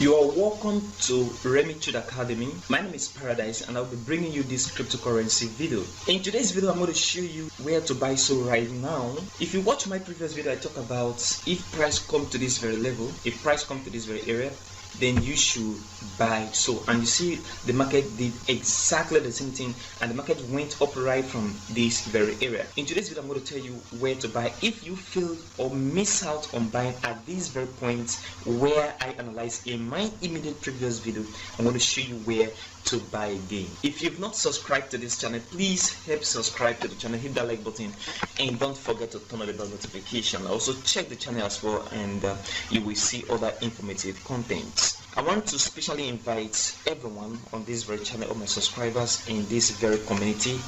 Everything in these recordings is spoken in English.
You are welcome to Remit Trade Academy. My name is Paradise and I'll be bringing you this cryptocurrency video. In today's video, I'm going to show you where to buy SOL right now. If you watch my previous video, I talk about if price come to this very level, if price come to this very area, then you should buy SOL. And you see the market did exactly the same thing and the market went up right from this very area. In today's video, I'm going to tell you where to buy. If you fail or miss out on buying at this very point where I analyzed in my immediate previous video, I'm going to show you where to buy again. If you've not subscribed to this channel, please help subscribe to the channel, hit that like button, and don't forget to turn on the bell notification. Also check the channel as well, and you will see other informative content. I want to specially invite everyone on this very channel, all my subscribers in this very community,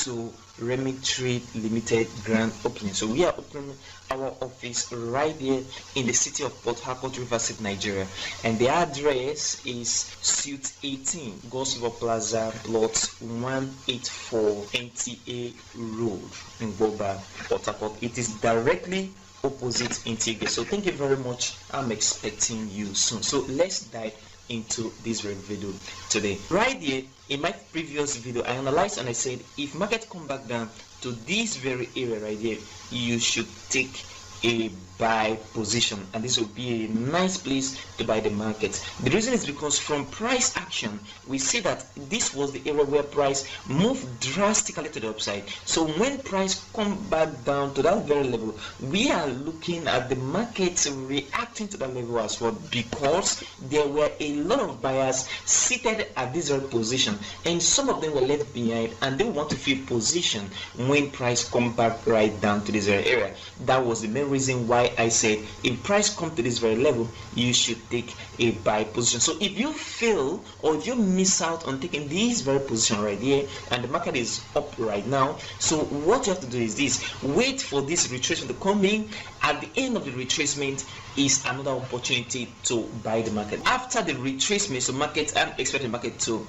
to Remit Trade Limited grand opening. So we are opening our office right here in the city of Port Harcourt, River State, Nigeria, and the address is Suite 18, Gosriver Plaza, Plot 184, NTA Road in Boba, Port Harcourt. It is directly opposite Integrate. So thank you very much. I'm expecting you soon. So let's dive into this very video today. Right here in my previous video, I analyzed and I said if market come back down to this very area right here, you should take a buy position, and this will be a nice place to buy the market. The reason is because from price action we see that this was the area where price moved drastically to the upside. So when price come back down to that very level, we are looking at the market reacting to that level as well, because there were a lot of buyers seated at this very position and some of them were left behind and they want to fill position when price come back right down to this very area. That was the main reason why I said if price come to this very level, you should take a buy position. So if you fail or if you miss out on taking this very position right here and the market is up right now, so what you have to do is this: wait for this retracement to come in. At the end of the retracement is another opportunity to buy the market. After the retracement, so market, I'm expecting the market to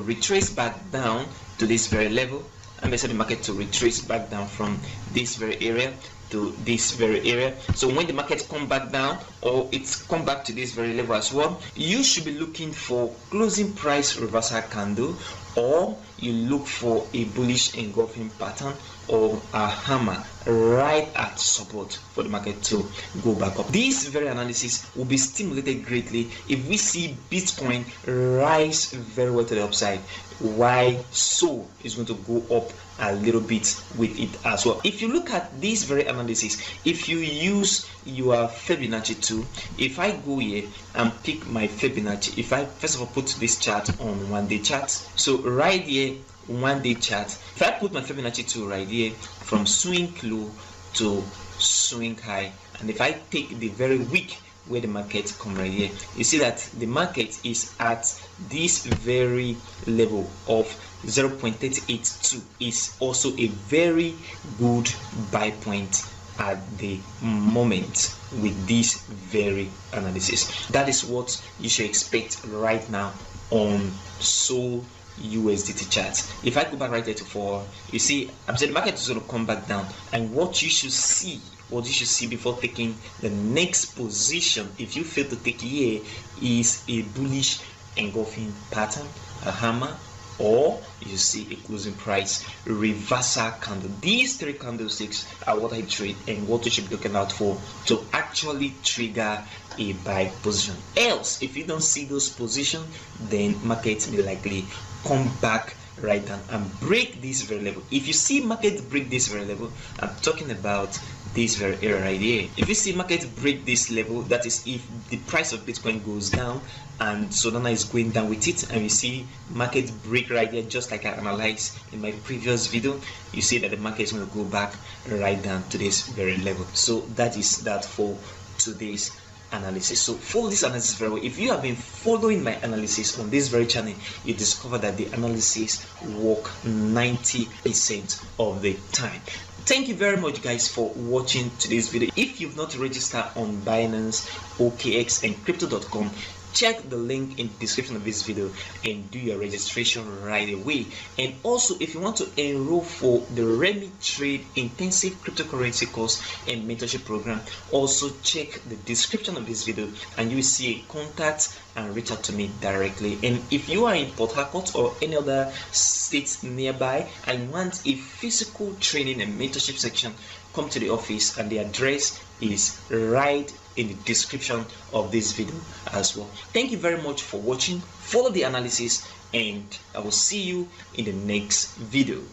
retrace back down to this very level. I'm expecting the market to retrace back down from this very area to this very area. So when the market come back down or it's come back to this very level as well, you should be looking for closing price reversal candle, or you look for a bullish engulfing pattern or a hammer right at support for the market to go back up. This very analysis will be stimulated greatly if we see Bitcoin rise very well to the upside, why SOL is going to go up a little bit with it as well. If you look at this very analysis, if you use your Fibonacci tool, if I go here and pick my Fibonacci, if I first of all put this chart on 1 day chart, so right here 1 day chart, if I put my Fibonacci tool right here from swing low to swing high, and if I take the very weak where the market come right here, you see that the market is at this very level of 0.382 is also a very good buy point at the moment with this very analysis. That is what you should expect right now on SOL USDT chart. If I go back right there to 4, you see I'm saying the market is going to come back down, and what you should see before taking the next position, if you fail to take here, is a bullish engulfing pattern, a hammer, or you see a closing price reversal candle. These 3 candlesticks are what I trade and what you should be looking out for to actually trigger a buy position. Else, if you don't see those positions, then market may likely come back right down and break this very level. If you see market break this very level, I'm talking about this very area right here. If you see market break this level, that is if the price of Bitcoin goes down and Solana is going down with it, and we see market break right there, just like I analyzed in my previous video, you see that the market is going to go back right down to this very level. So that is that for today's analysis. So follow this analysis very well. If you have been following my analysis on this very channel, you discover that the analysis work 90% of the time. Thank you very much guys for watching today's video. If you've not registered on Binance, OKX and crypto.com, check the link in the description of this video and do your registration right away. And also, if you want to enroll for the Remit Trade Intensive Cryptocurrency course and mentorship program, also check the description of this video and you will see a contact and reach out to me directly. And if you are in Port Harcourt or any other states nearby and want a physical training and mentorship section, come to the office, and the address is right in the description of this video as well. Thank you very much for watching. Follow the analysis and I will see you in the next video.